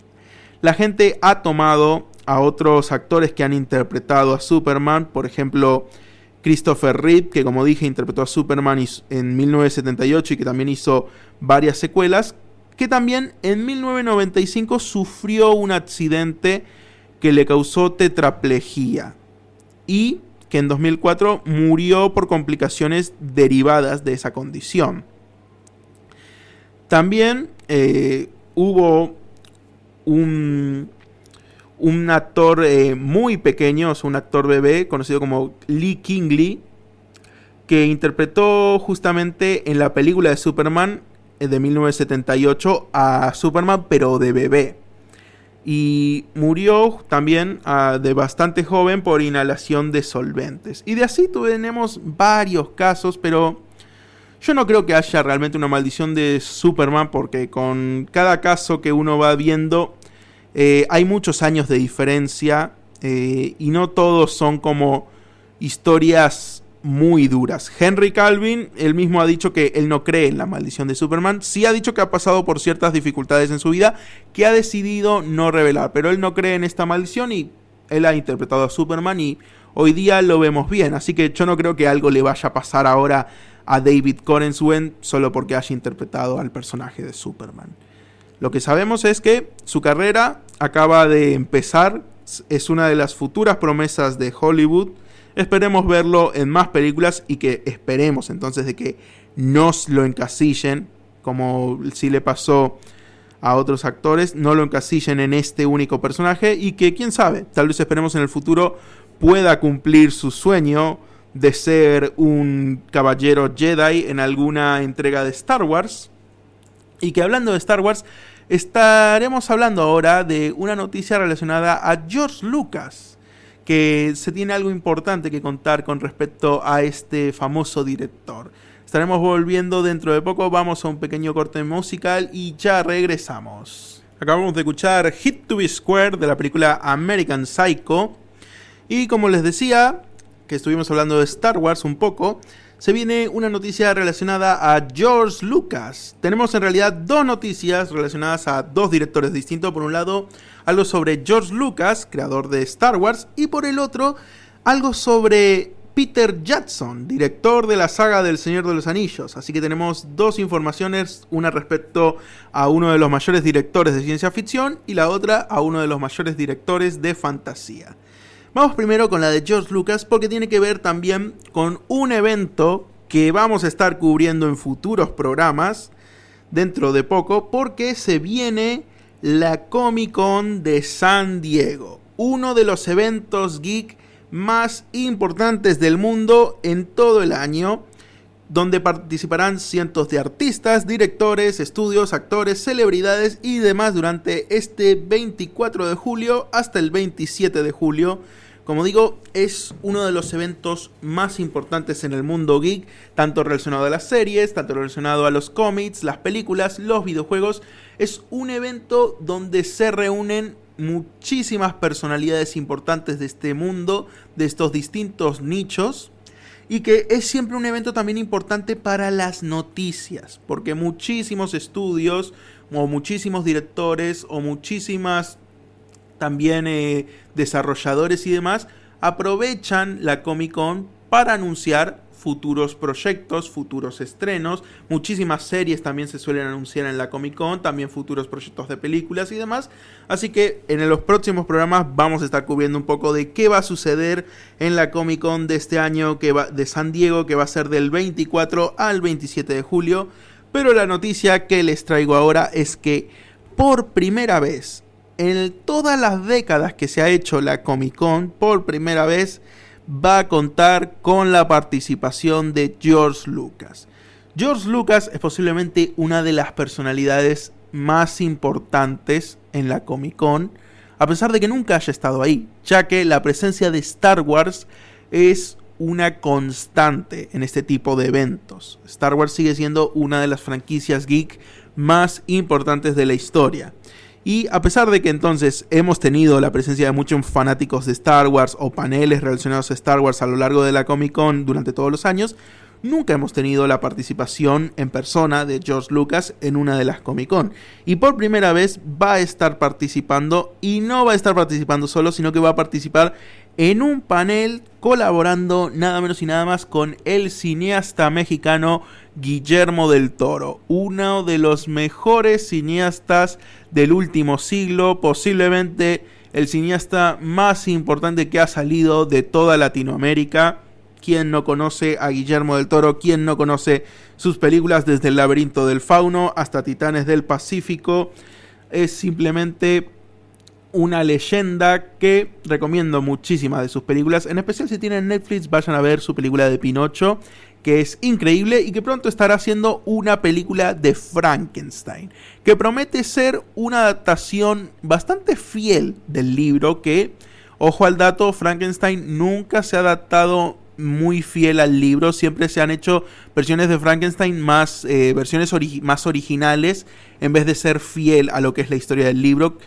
la gente ha tomado a otros actores que han interpretado a Superman, por ejemplo, Christopher Reeve, que como dije interpretó a Superman en 1978 y que también hizo varias secuelas, que también en 1995 sufrió un accidente que le causó tetraplegia y que en 2004 murió por complicaciones derivadas de esa condición. También hubo un actor muy pequeño, o sea, un actor bebé conocido como Lee Kingley, que interpretó justamente en la película de Superman de 1978 a Superman, pero de bebé. Y murió también de bastante joven por inhalación de solventes. Y de así tenemos varios casos, pero yo no creo que haya realmente una maldición de Superman, porque con cada caso que uno va viendo hay muchos años de diferencia y no todos son como historias muy duras. Henry Cavill, él mismo ha dicho que él no cree en la maldición de Superman. Sí ha dicho que ha pasado por ciertas dificultades en su vida que ha decidido no revelar, pero él no cree en esta maldición y él ha interpretado a Superman y hoy día lo vemos bien. Así que yo no creo que algo le vaya a pasar ahora a David Corenswet solo porque haya interpretado al personaje de Superman. Lo que sabemos es que su carrera acaba de empezar, es una de las futuras promesas de Hollywood. Esperemos verlo en más películas y que esperemos entonces de que nos lo encasillen, como sí le pasó a otros actores, no lo encasillen en este único personaje y que quién sabe, tal vez esperemos en el futuro pueda cumplir su sueño de ser un caballero Jedi en alguna entrega de Star Wars. Y que hablando de Star Wars, estaremos hablando ahora de una noticia relacionada a George Lucas, que se tiene algo importante que contar con respecto a este famoso director. Estaremos volviendo dentro de poco, vamos a un pequeño corte musical y ya regresamos. Acabamos de escuchar Hit to Be Square de la película American Psycho. Y como les decía, que estuvimos hablando de Star Wars un poco, se viene una noticia relacionada a George Lucas. Tenemos en realidad dos noticias relacionadas a dos directores distintos. Por un lado, algo sobre George Lucas, creador de Star Wars, y por el otro, algo sobre Peter Jackson, director de la saga del Señor de los Anillos. Así que tenemos dos informaciones, una respecto a uno de los mayores directores de ciencia ficción y la otra a uno de los mayores directores de fantasía. Vamos primero con la de George Lucas porque tiene que ver también con un evento que vamos a estar cubriendo en futuros programas dentro de poco, porque se viene la Comic Con de San Diego, uno de los eventos geek más importantes del mundo en todo el año, donde participarán cientos de artistas, directores, estudios, actores, celebridades y demás durante este 24 de julio hasta el 27 de julio. Como digo, es uno de los eventos más importantes en el mundo geek, tanto relacionado a las series, tanto relacionado a los cómics, las películas, los videojuegos. Es un evento donde se reúnen muchísimas personalidades importantes de este mundo, de estos distintos nichos, y que es siempre un evento también importante para las noticias, porque muchísimos estudios, o muchísimos directores, o muchísimas también desarrolladores y demás, aprovechan la Comic Con para anunciar futuros proyectos, futuros estrenos. Muchísimas series también se suelen anunciar en la Comic Con, también futuros proyectos de películas y demás. Así que en los próximos programas vamos a estar cubriendo un poco de qué va a suceder en la Comic Con de este año de San Diego, que va a ser del 24 al 27 de julio. Pero la noticia que les traigo ahora es que por primera vez en todas las décadas que se ha hecho la Comic Con, por primera vez va a contar con la participación de George Lucas. George Lucas es posiblemente una de las personalidades más importantes en la Comic Con, a pesar de que nunca haya estado ahí, ya que la presencia de Star Wars es una constante en este tipo de eventos. Star Wars sigue siendo una de las franquicias geek más importantes de la historia. Y a pesar de que entonces hemos tenido la presencia de muchos fanáticos de Star Wars o paneles relacionados a Star Wars a lo largo de la Comic Con durante todos los años, nunca hemos tenido la participación en persona de George Lucas en una de las Comic Con. Y por primera vez va a estar participando, y no va a estar participando solo, sino que va a participar en un panel colaborando nada menos y nada más con el cineasta mexicano Guillermo del Toro, uno de los mejores cineastas del último siglo, posiblemente el cineasta más importante que ha salido de toda Latinoamérica. ¿Quién no conoce a Guillermo del Toro? ¿Quién no conoce sus películas desde El laberinto del fauno hasta Titanes del Pacífico? Es simplemente una leyenda que recomiendo muchísimas de sus películas. En especial si tienen Netflix, vayan a ver su película de Pinocho, que es increíble, y que pronto estará haciendo una película de Frankenstein, que promete ser una adaptación bastante fiel del libro, que, ojo al dato, Frankenstein nunca se ha adaptado muy fiel al libro, siempre se han hecho versiones de Frankenstein más más originales, en vez de ser fiel a lo que es la historia del libro.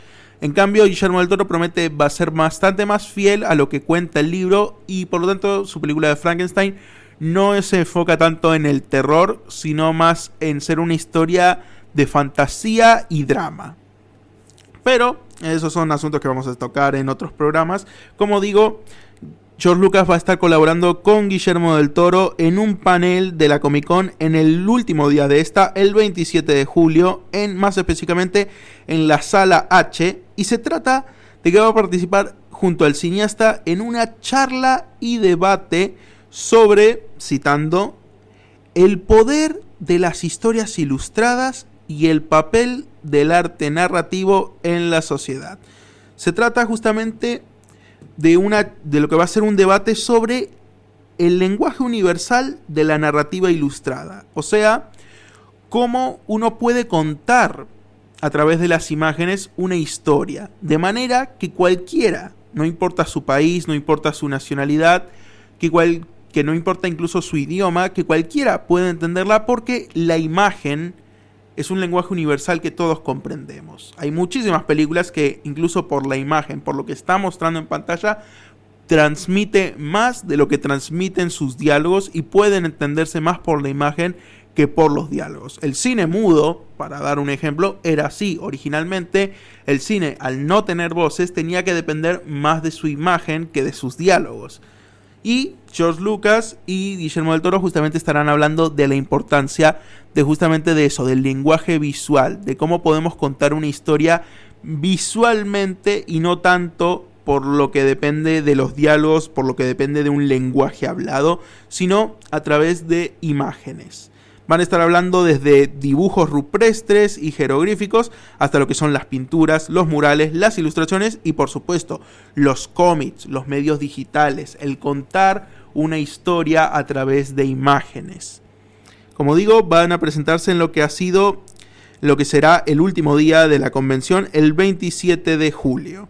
En cambio, Guillermo del Toro promete va a ser bastante más fiel a lo que cuenta el libro, y por lo tanto su película de Frankenstein no se enfoca tanto en el terror, sino más en ser una historia de fantasía y drama. Pero esos son asuntos que vamos a tocar en otros programas. Como digo, George Lucas va a estar colaborando con Guillermo del Toro en un panel de la Comic Con en el último día de esta, el 27 de julio, más específicamente en la Sala H, y se trata de que va a participar junto al cineasta en una charla y debate sobre, citando, el poder de las historias ilustradas y el papel del arte narrativo en la sociedad. Se trata justamente de lo que va a ser un debate sobre el lenguaje universal de la narrativa ilustrada. O sea, cómo uno puede contar a través de las imágenes una historia, de manera que cualquiera, no importa su país, no importa su nacionalidad, que no importa incluso su idioma, que cualquiera puede entenderla, porque la imagen es un lenguaje universal que todos comprendemos. Hay muchísimas películas que incluso por la imagen, por lo que está mostrando en pantalla, transmite más de lo que transmiten sus diálogos, y pueden entenderse más por la imagen que por los diálogos. El cine mudo, para dar un ejemplo, era así. Originalmente el cine, al no tener voces, tenía que depender más de su imagen que de sus diálogos. Y George Lucas y Guillermo del Toro justamente estarán hablando de la importancia de justamente de eso, del lenguaje visual, de cómo podemos contar una historia visualmente y no tanto por lo que depende de los diálogos, por lo que depende de un lenguaje hablado, sino a través de imágenes. Van a estar hablando desde dibujos rupestres y jeroglíficos hasta lo que son las pinturas, los murales, las ilustraciones y, por supuesto, los cómics, los medios digitales, el contar una historia a través de imágenes. Como digo, van a presentarse en lo que será el último día de la convención, el 27 de julio.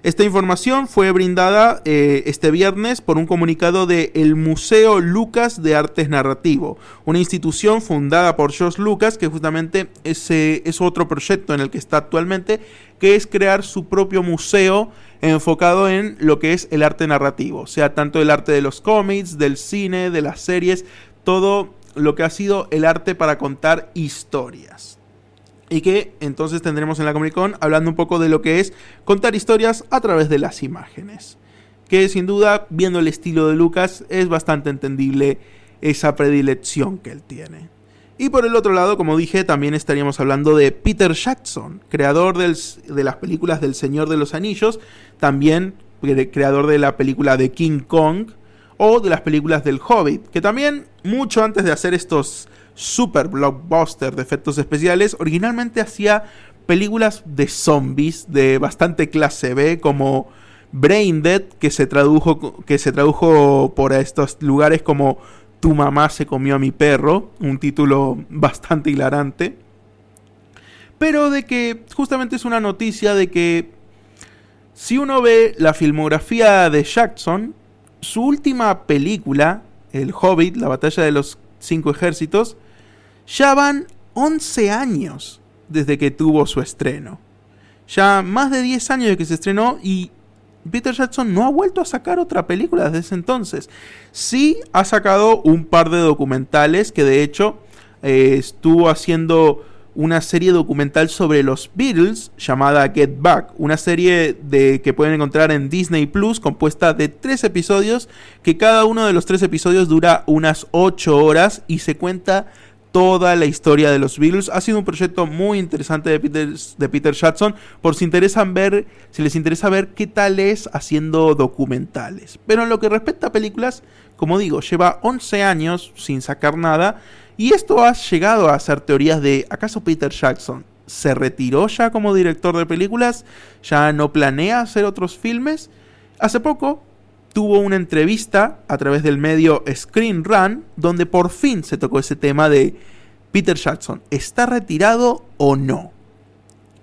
Esta información fue brindada este viernes por un comunicado de el Museo Lucas de Artes Narrativo, una institución fundada por George Lucas, que justamente es otro proyecto en el que está actualmente, que es crear su propio museo enfocado en lo que es el arte narrativo, o sea, tanto el arte de los cómics, del cine, de las series, todo lo que ha sido el arte para contar historias. Y que entonces tendremos en la Comic Con hablando un poco de lo que es contar historias a través de las imágenes. Que sin duda, viendo el estilo de Lucas, es bastante entendible esa predilección que él tiene. Y por el otro lado, como dije, también estaríamos hablando de Peter Jackson, creador de las películas del Señor de los Anillos, también creador de la película de King Kong o de las películas del Hobbit, que también mucho antes de hacer estos super blockbuster de efectos especiales, originalmente hacía películas de zombies de bastante clase B, como Brain Dead, que se tradujo por estos lugares como Tu mamá se comió a mi perro, un título bastante hilarante, pero de que justamente es una noticia de que si uno ve la filmografía de Jackson, su última película, El Hobbit, la batalla de los 5 ejércitos, ya van 11 años desde que tuvo su estreno. Ya más de 10 años de que se estrenó, y Peter Jackson no ha vuelto a sacar otra película desde ese entonces. Sí ha sacado un par de documentales, que de hecho estuvo haciendo una serie documental sobre los Beatles llamada Get Back, una serie que pueden encontrar en Disney Plus, compuesta de 3 episodios, que cada uno de los 3 episodios dura unas 8 horas y se cuenta toda la historia de los Beatles. Ha sido un proyecto muy interesante de Peter Jackson, por si les interesa ver qué tal es haciendo documentales. Pero en lo que respecta a películas, como digo, lleva 11 años sin sacar nada, y esto ha llegado a hacer teorías de ¿acaso Peter Jackson se retiró ya como director de películas? ¿Ya no planea hacer otros filmes? Hace poco tuvo una entrevista a través del medio Screen Run, donde por fin se tocó ese tema de Peter Jackson, ¿está retirado o no?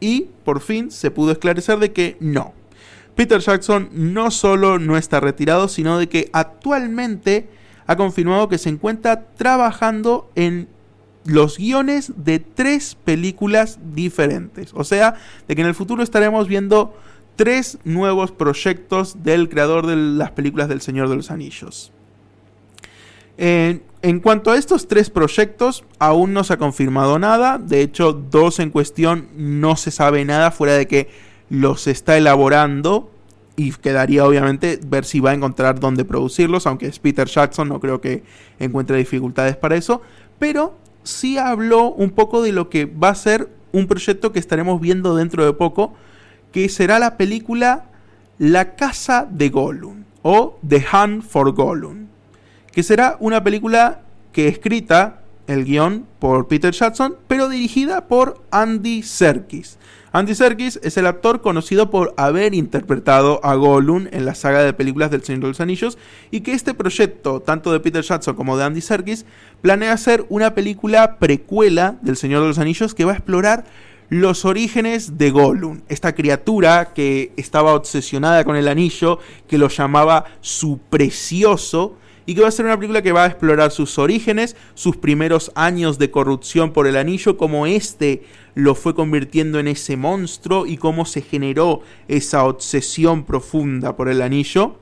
Y por fin se pudo esclarecer de que no. Peter Jackson no solo no está retirado, sino de que actualmente ha confirmado que se encuentra trabajando en los guiones de 3 películas diferentes. O sea, de que en el futuro estaremos viendo 3 nuevos proyectos del creador de las películas del Señor de los Anillos. En cuanto a estos 3 proyectos, aún no se ha confirmado nada. De hecho, 2 en cuestión no se sabe nada, fuera de que los está elaborando. Y quedaría obviamente ver si va a encontrar dónde producirlos, aunque es Peter Jackson, no creo que encuentre dificultades para eso. Pero sí habló un poco de lo que va a ser un proyecto que estaremos viendo dentro de poco, que será la película La Casa de Gollum, o The Hunt for Gollum, que será una película que escrita, el guión, por Peter Jackson, pero dirigida por Andy Serkis. Andy Serkis es el actor conocido por haber interpretado a Gollum en la saga de películas del Señor de los Anillos, y que este proyecto, tanto de Peter Jackson como de Andy Serkis, planea hacer una película precuela del Señor de los Anillos que va a explorar los orígenes de Gollum, esta criatura que estaba obsesionada con el anillo, que lo llamaba su precioso, y que va a ser una película que va a explorar sus orígenes, sus primeros años de corrupción por el anillo, cómo este lo fue convirtiendo en ese monstruo y cómo se generó esa obsesión profunda por el anillo.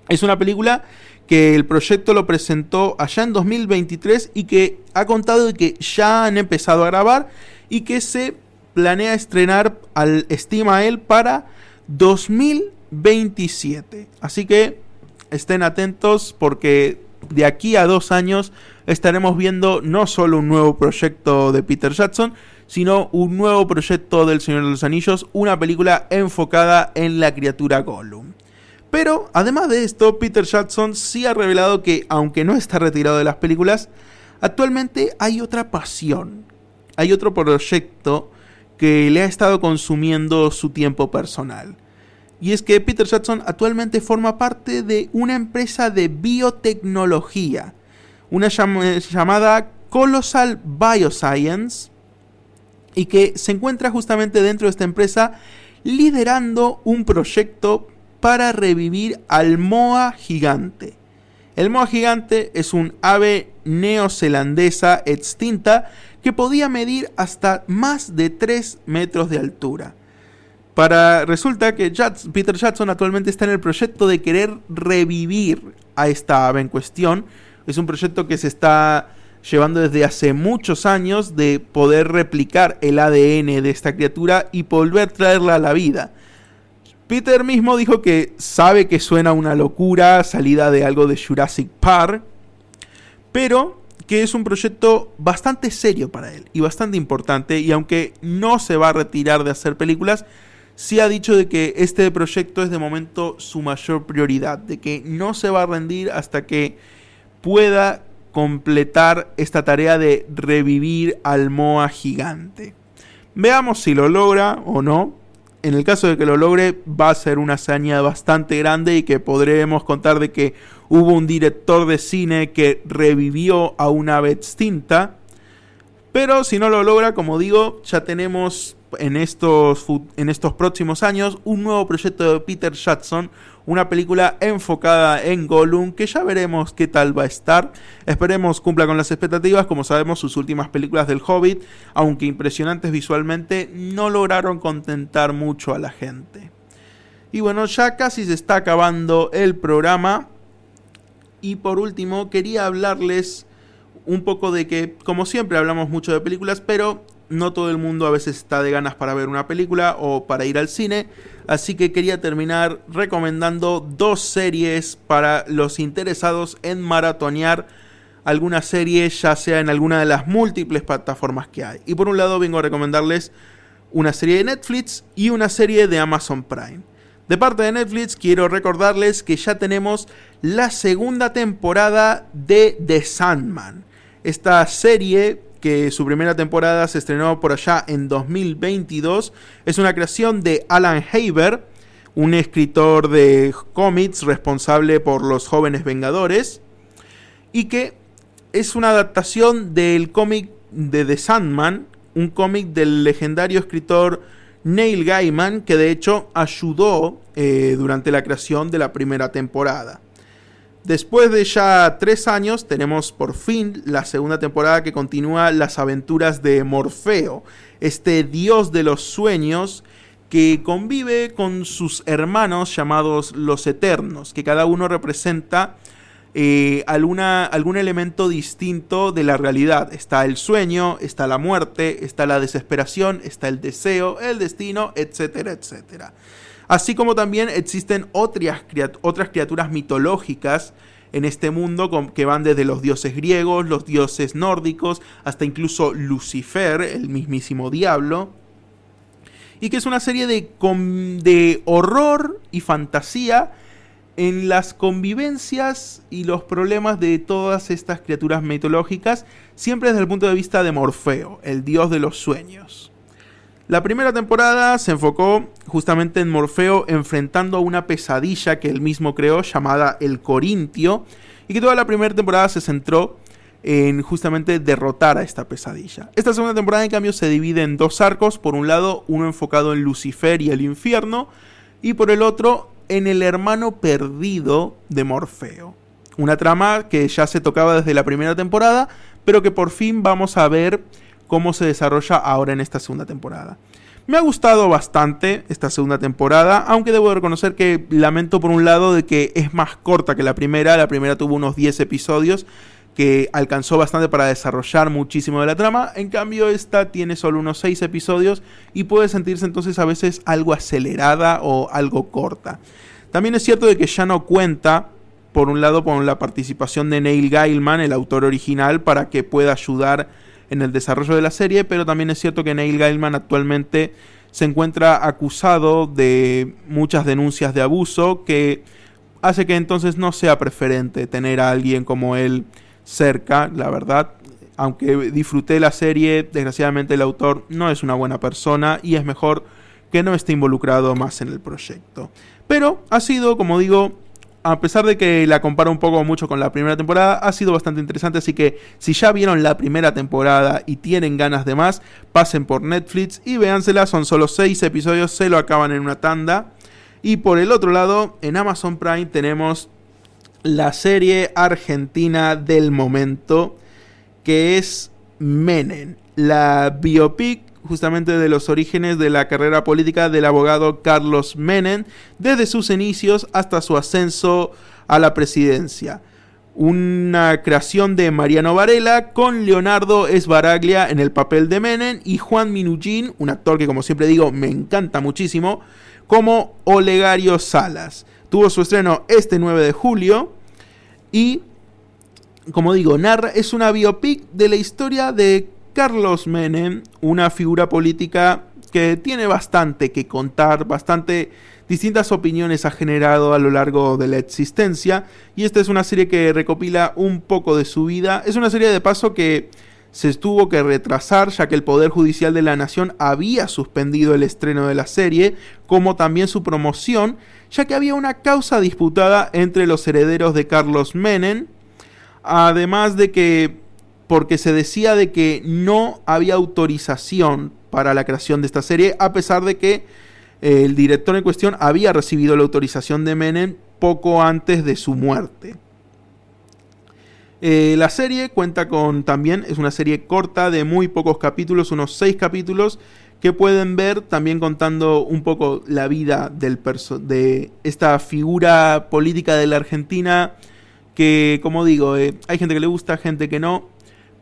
Es una película que el proyecto lo presentó allá en 2023 y que ha contado de que ya han empezado a grabar y que se planea estrenar, estima él, para 2027. Así que estén atentos, porque de aquí a 2 años estaremos viendo no solo un nuevo proyecto de Peter Jackson, sino un nuevo proyecto del Señor de los Anillos, una película enfocada en la criatura Gollum. Pero además de esto, Peter Jackson sí ha revelado que, aunque no está retirado de las películas, actualmente hay otra pasión, hay otro proyecto que le ha estado consumiendo su tiempo personal. Y es que Peter Jackson actualmente forma parte de una empresa de biotecnología, una llamada Colossal Bioscience, y que se encuentra justamente dentro de esta empresa liderando un proyecto para revivir al moa gigante. El moa gigante es un ave neozelandesa extinta que podía medir hasta más de 3 metros de altura. Resulta que Peter Jackson actualmente está en el proyecto de querer revivir a esta ave en cuestión. Es un proyecto que se está llevando desde hace muchos años, de poder replicar el ADN de esta criatura y volver a traerla a la vida. Peter mismo dijo que sabe que suena una locura salida de algo de Jurassic Park, pero que es un proyecto bastante serio para él y bastante importante, y aunque no se va a retirar de hacer películas, sí ha dicho de que este proyecto es de momento su mayor prioridad, de que no se va a rendir hasta que pueda completar esta tarea de revivir al moa gigante. Veamos si lo logra o no. En el caso de que lo logre, va a ser una hazaña bastante grande y que podremos contar de que hubo un director de cine que revivió a una ave extinta. Pero si no lo logra, como digo, ya tenemos en estos próximos años un nuevo proyecto de Peter Jackson, una película enfocada en Gollum, que ya veremos qué tal va a estar. Esperemos cumpla con las expectativas. Como sabemos, sus últimas películas del Hobbit, aunque impresionantes visualmente, no lograron contentar mucho a la gente. Y bueno, ya casi se está acabando el programa. Y por último, quería hablarles un poco de que, como siempre, hablamos mucho de películas, pero no todo el mundo a veces está de ganas para ver una película o para ir al cine. Así que quería terminar recomendando 2 series para los interesados en maratonear alguna serie, ya sea en alguna de las múltiples plataformas que hay. Y por un lado vengo a recomendarles una serie de Netflix y una serie de Amazon Prime. De parte de Netflix quiero recordarles que ya tenemos la segunda temporada de The Sandman. Esta serie, que su primera temporada se estrenó por allá en 2022, es una creación de Alan Haber, un escritor de cómics responsable por Los Jóvenes Vengadores, y que es una adaptación del cómic de The Sandman, un cómic del legendario escritor Neil Gaiman, que de hecho ayudó durante la creación de la primera temporada. Después de ya 3 años, tenemos por fin la segunda temporada que continúa las aventuras de Morfeo, este dios de los sueños que convive con sus hermanos llamados los Eternos, que cada uno representa algún elemento distinto de la realidad. Está el sueño, está la muerte, está la desesperación, está el deseo, el destino, etcétera, etcétera. Así como también existen otras criaturas mitológicas en este mundo que van desde los dioses griegos, los dioses nórdicos, hasta incluso Lucifer, el mismísimo diablo. Y que es una serie de horror y fantasía en las convivencias y los problemas de todas estas criaturas mitológicas, siempre desde el punto de vista de Morfeo, el dios de los sueños. La primera temporada se enfocó justamente en Morfeo enfrentando a una pesadilla que él mismo creó llamada el Corintio, y que toda la primera temporada se centró en justamente derrotar a esta pesadilla. Esta segunda temporada en cambio se divide en 2 arcos, por un lado uno enfocado en Lucifer y el infierno, y por el otro en el hermano perdido de Morfeo. Una trama que ya se tocaba desde la primera temporada, pero que por fin vamos a ver cómo se desarrolla ahora en esta segunda temporada. Me ha gustado bastante esta segunda temporada, aunque debo de reconocer que lamento por un lado de que es más corta que la primera. La primera tuvo unos 10 episodios, que alcanzó bastante para desarrollar muchísimo de la trama. En cambio esta tiene solo unos 6 episodios y puede sentirse entonces a veces algo acelerada o algo corta. También es cierto de que ya no cuenta, por un lado, con la participación de Neil Gaiman, el autor original, para que pueda ayudar en el desarrollo de la serie, pero también es cierto que Neil Gaiman actualmente se encuentra acusado de muchas denuncias de abuso, que hace que entonces no sea preferente tener a alguien como él cerca, la verdad. Aunque disfruté la serie, desgraciadamente el autor no es una buena persona y es mejor que no esté involucrado más en el proyecto. Pero ha sido, como digo, a pesar de que la comparo un poco mucho con la primera temporada, ha sido bastante interesante, así que si ya vieron la primera temporada y tienen ganas de más, pasen por Netflix y véansela. Son solo 6 episodios, se lo acaban en una tanda. Y por el otro lado, en Amazon Prime tenemos la serie argentina del momento, que es Menem, la biopic justamente de los orígenes de la carrera política del abogado Carlos Menem, desde sus inicios hasta su ascenso a la presidencia. Una creación de Mariano Varela, con Leonardo Sbaraglia en el papel de Menem y Juan Minujín, un actor que, como siempre digo, me encanta muchísimo, como Olegario Salas. Tuvo su estreno este 9 de julio y, como digo, es una biopic de la historia de Carlos Menem, una figura política que tiene bastante que contar, bastante distintas opiniones ha generado a lo largo de la existencia, y esta es una serie que recopila un poco de su vida. Es una serie de paso que se tuvo que retrasar, ya que el Poder Judicial de la Nación había suspendido el estreno de la serie, como también su promoción, ya que había una causa disputada entre los herederos de Carlos Menem, además de que porque se decía de que no había autorización para la creación de esta serie, a pesar de que el director en cuestión había recibido la autorización de Menem poco antes de su muerte. La serie cuenta con también, es una serie corta de muy pocos capítulos, unos 6 capítulos, que pueden ver también contando un poco la vida de esta figura política de la Argentina, que como digo, hay gente que le gusta, gente que no,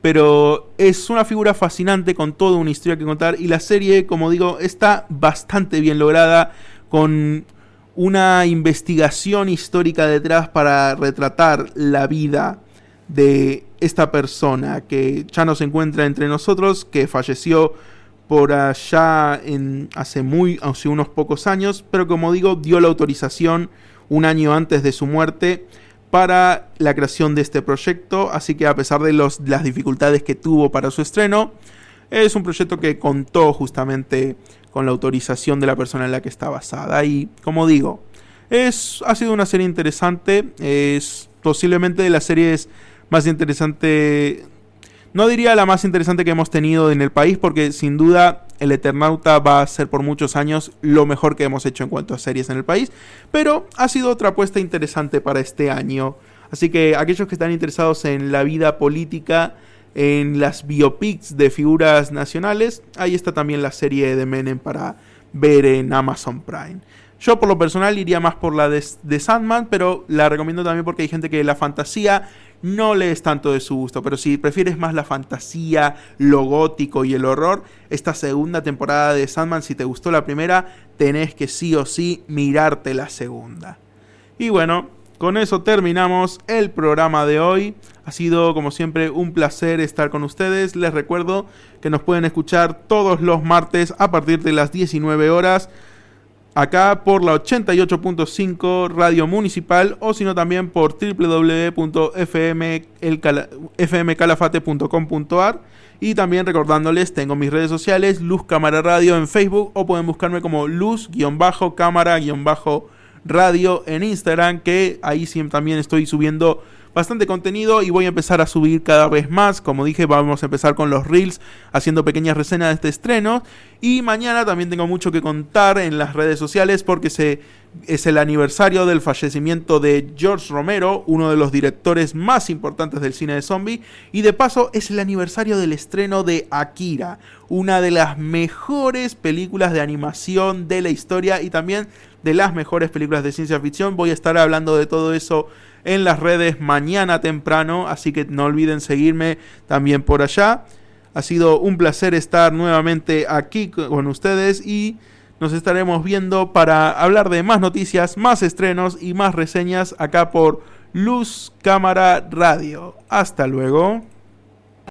pero es una figura fascinante con toda una historia que contar, y la serie, como digo, está bastante bien lograda, con una investigación histórica detrás para retratar la vida de esta persona que ya no se encuentra entre nosotros, que falleció por allá hace unos pocos años, pero como digo, dio la autorización un año antes de su muerte para la creación de este proyecto, así que a pesar de las dificultades que tuvo para su estreno, es un proyecto que contó justamente con la autorización de la persona en la que está basada. Y como digo, ha sido una serie interesante, es posiblemente de las series más interesantes. No diría la más interesante que hemos tenido en el país, porque sin duda El Eternauta va a ser por muchos años lo mejor que hemos hecho en cuanto a series en el país, pero ha sido otra apuesta interesante para este año. Así que aquellos que están interesados en la vida política, en las biopics de figuras nacionales, ahí está también la serie de Menem para ver en Amazon Prime. Yo por lo personal iría más por la de Sandman, pero la recomiendo también porque hay gente que la fantasía no le es tanto de su gusto, pero si prefieres más la fantasía, lo gótico y el horror, esta segunda temporada de Sandman, si te gustó la primera, tenés que sí o sí mirarte la segunda. Y bueno, con eso terminamos el programa de hoy. Ha sido, como siempre, un placer estar con ustedes. Les recuerdo que nos pueden escuchar todos los martes a partir de las 19 horas. Acá por la 88.5 Radio Municipal, o sino también por www.fmcalafate.com.ar. Y también recordándoles, tengo mis redes sociales, Luz Cámara Radio en Facebook, o pueden buscarme como Luz-Cámara-Radio en Instagram, que ahí siempre también estoy subiendo bastante contenido y voy a empezar a subir cada vez más. Como dije, vamos a empezar con los Reels, haciendo pequeñas reseñas de este estreno. Y mañana también tengo mucho que contar en las redes sociales, porque es el aniversario del fallecimiento de George Romero, uno de los directores más importantes del cine de zombie. Y de paso es el aniversario del estreno de Akira, una de las mejores películas de animación de la historia y también de las mejores películas de ciencia ficción. Voy a estar hablando de todo eso en las redes mañana temprano, así que no olviden seguirme también por allá. Ha sido un placer estar nuevamente aquí con ustedes y nos estaremos viendo para hablar de más noticias, más estrenos y más reseñas acá por Luz Cámara Radio. Hasta luego.